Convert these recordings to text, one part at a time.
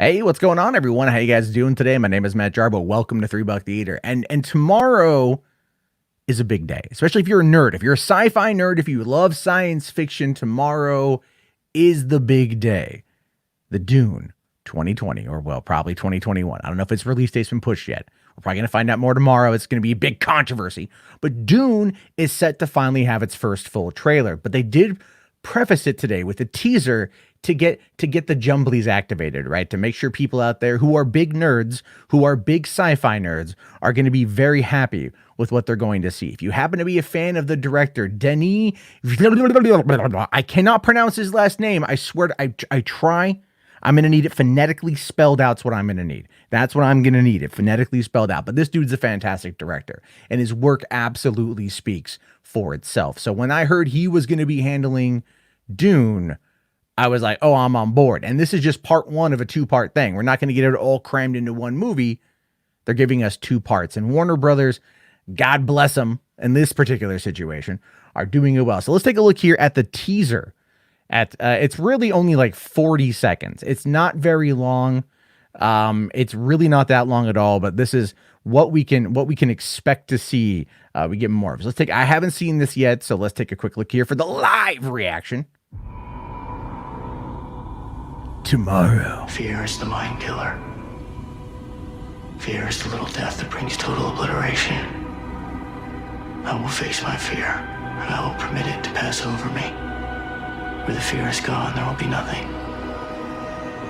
Hey, what's going on, everyone? How you guys doing today? My name is Matt Jarbo. Welcome to $3 Theater. And tomorrow is a big day, especially if you're a nerd. If you're a sci-fi nerd, if you love science fiction, tomorrow is the big day. The Dune 2020, or well, probably 2021. I don't know if its release date's been pushed yet. We're probably going to find out more tomorrow. It's going to be a big controversy. But Dune is set to finally have its first full trailer. But they did preface it today with a teaser to get the jumblies activated, right? To make sure people out there who are big nerds, who are big sci-fi nerds, are going to be very happy with what they're going to see. If you happen to be a fan of the director, Denis, I cannot pronounce his last name. I swear, I try. I'm going to need it phonetically spelled out. That's what I'm going to need. That's what I'm going to need, it phonetically spelled out. But this dude's a fantastic director, and his work absolutely speaks for itself. So when I heard he was going to be handling Dune, I was like, oh, I'm on board. And this is just part one of a two-part thing. We're not going to get it all crammed into one movie. They're giving us two parts. And Warner Brothers, God bless them, in this particular situation, are doing it well. So let's take a look here at the teaser. It's really only like 40 seconds. It's not very long. It's really not that long at all, but this is what we can expect to see. We get more of. So I haven't seen this yet, so let's take a quick look here for the live reaction. Tomorrow. Fear is the mind killer. Fear is the little death that brings total obliteration. I will face my fear, and I will permit it to pass over me. Where the fear is gone, there will be nothing.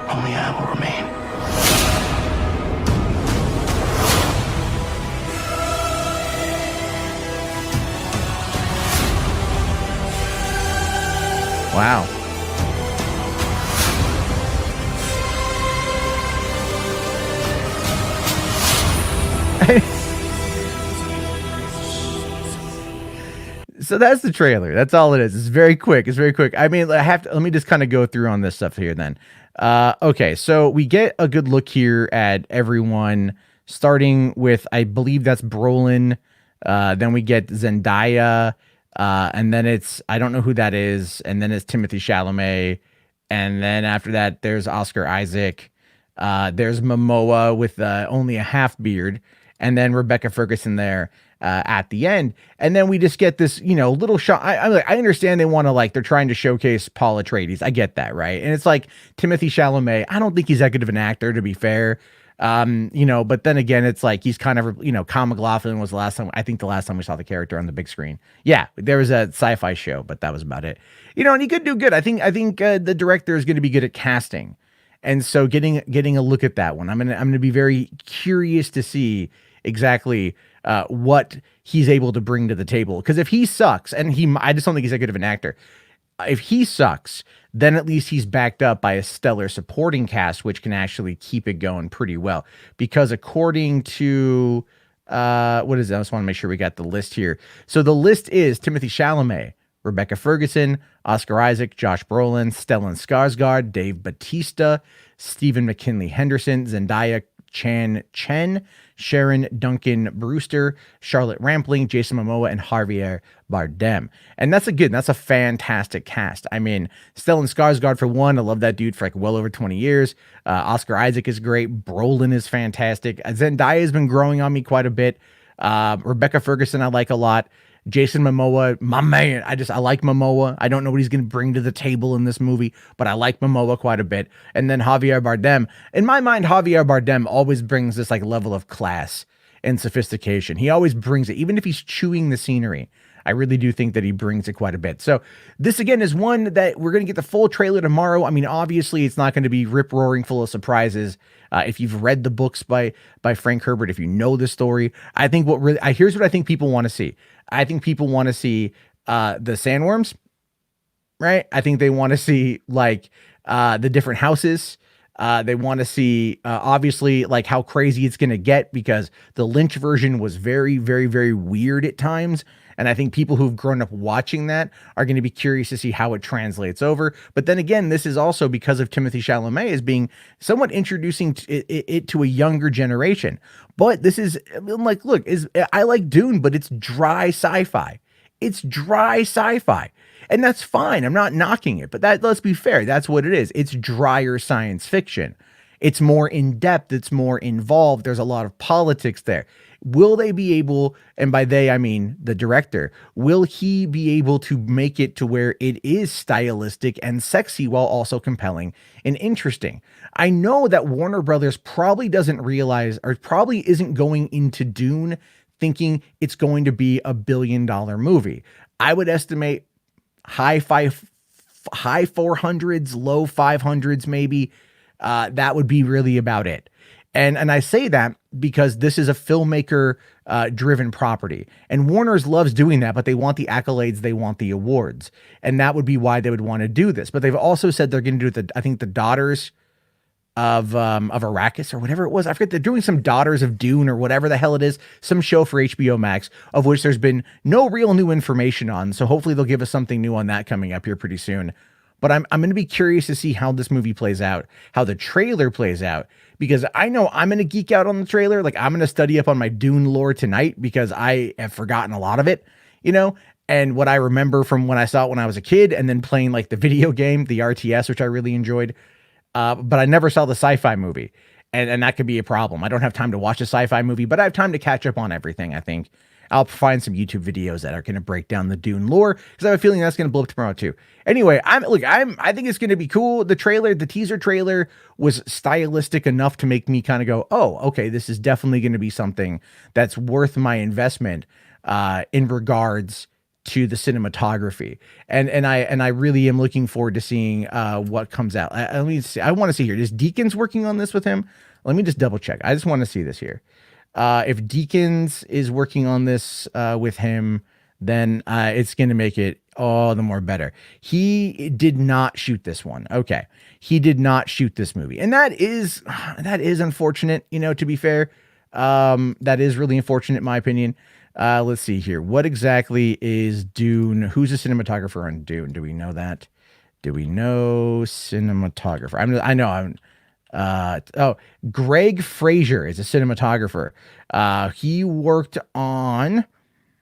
Only I will remain. Wow. So that's the trailer. That's all it is. It's very quick. I mean, let me just kind of go through on this stuff here then. Okay, so we get a good look here at everyone, starting with, I believe that's Brolin. Then we get Zendaya. And then I don't know who that is. And then it's Timothée Chalamet. And then after that, there's Oscar Isaac. There's Momoa with only a half beard. And then Rebecca Ferguson there at the end. And then we just get this, little shot. I understand they want to, they're trying to showcase Paul Atreides. I get that, right? And it's like Timothée Chalamet. I don't think he's that good of an actor, to be fair. But then again, it's like he's kind of, Kyle MacLachlan was the last time we saw the character on the big screen. Yeah, there was a sci-fi show, but that was about it. And he could do good. I think the director is going to be good at casting. And so getting a look at that one, I'm gonna be very curious to see exactly what he's able to bring to the table. Because if he sucks, and I just don't think he's that good of an actor. If he sucks, then at least he's backed up by a stellar supporting cast, which can actually keep it going pretty well. Because according to what is that? I just want to make sure we got the list here. So the list is Timothée Chalamet, Rebecca Ferguson, Oscar Isaac, Josh Brolin, Stellan Skarsgård, Dave Bautista, Stephen McKinley Henderson, Zendaya Chen, Sharon Duncan Brewster, Charlotte Rampling, Jason Momoa, and Javier Bardem. And that's a fantastic cast. I mean, Stellan Skarsgård, for one, I love that dude for well over 20 years. Oscar Isaac is great. Brolin is fantastic. Zendaya has been growing on me quite a bit. Rebecca Ferguson I like a lot. Jason Momoa, my man. I like Momoa. I don't know what he's going to bring to the table in this movie, but I like Momoa quite a bit. And then Javier Bardem. In my mind, Javier Bardem always brings this level of class and sophistication. He always brings it, even if he's chewing the scenery. I really do think that he brings it quite a bit. So this, again, is one that we're going to get the full trailer tomorrow. I mean, obviously, it's not going to be rip-roaring full of surprises. If you've read the books by Frank Herbert, if you know the story, I think here's what I think people want to see. I think people want to see the sandworms, right? I think they want to see the different houses. They want to see obviously how crazy it's going to get, because the Lynch version was very, very, very weird at times. And I think people who've grown up watching that are going to be curious to see how it translates over. But then again, this is also because of Timothée Chalamet as being somewhat introducing it to a younger generation. But this is look, I like Dune, but it's dry sci-fi. It's dry sci-fi. And that's fine. I'm not knocking it, but let's be fair. That's what it is. It's drier science fiction. It's more in depth. It's more involved. There's a lot of politics there. Will they be able, and by they, I mean the director, will he be able to make it to where it is stylistic and sexy while also compelling and interesting? I know that Warner Brothers probably doesn't realize, or probably isn't going into Dune thinking it's going to be a $1 billion movie. I would estimate high 400s, low 500s, maybe. That would be really about it. And I say that because this is a filmmaker driven property, and Warner's loves doing that, but they want the accolades, they want the awards, and that would be why they would want to do this. But they've also said they're going to do I think the Daughters of Arrakis or whatever it was. I forget. They're doing some Daughters of Dune or whatever the hell it is, some show for HBO Max, of which there's been no real new information on. So hopefully they'll give us something new on that coming up here pretty soon. But I'm going to be curious to see how this movie plays out, how the trailer plays out, because I know I'm going to geek out on the trailer. Like, I'm going to study up on my Dune lore tonight because I have forgotten a lot of it, and what I remember from when I saw it when I was a kid and then playing like the video game, the RTS, which I really enjoyed. But I never saw the sci-fi movie, and that could be a problem. I don't have time to watch a sci-fi movie, but I have time to catch up on everything, I think. I'll find some YouTube videos that are going to break down the Dune lore, because I have a feeling that's going to blow up tomorrow too. Anyway, I think it's going to be cool. The teaser trailer was stylistic enough to make me kind of go, oh, okay, this is definitely going to be something that's worth my investment in regards to the cinematography. And I really am looking forward to seeing what comes out. Let me see. I want to see here. Is Deakins working on this with him? Let me just double check. I just want to see this here. If Deakins is working on this with him, then it's going to make it all the more better. He did not shoot this one. Okay. He did not shoot this movie. And that is unfortunate, to be fair. That is really unfortunate in my opinion. Let's see here. What exactly is Dune? Who's the cinematographer on Dune? Do we know that? Do we know cinematographer? Greg Fraser is a cinematographer. He worked on,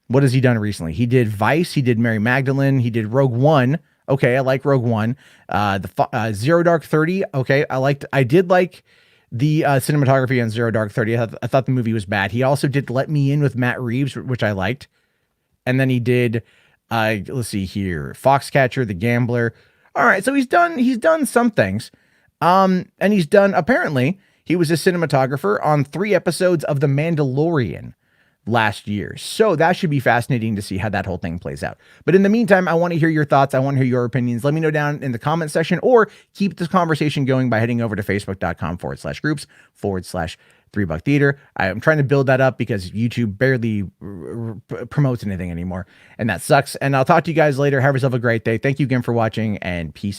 what has he done recently? He did Vice. He did Mary Magdalene. He did Rogue One. Okay. I like Rogue One. Zero Dark 30. Okay. I did like the cinematography on Zero Dark 30. I thought the movie was bad. He also did Let Me In with Matt Reeves, which I liked. And then he did, let's see here, Foxcatcher, The Gambler. All right. So he's done some things. And apparently he was a cinematographer on 3 episodes of The Mandalorian last year. So that should be fascinating to see how that whole thing plays out. But in the meantime, I want to hear your thoughts. I want to hear your opinions. Let me know down in the comment section, or keep this conversation going by heading over to facebook.com/groups/$3 Theater. I'm trying to build that up because YouTube barely promotes anything anymore, and that sucks. And I'll talk to you guys later. Have yourself a great day. Thank you again for watching, and peace out.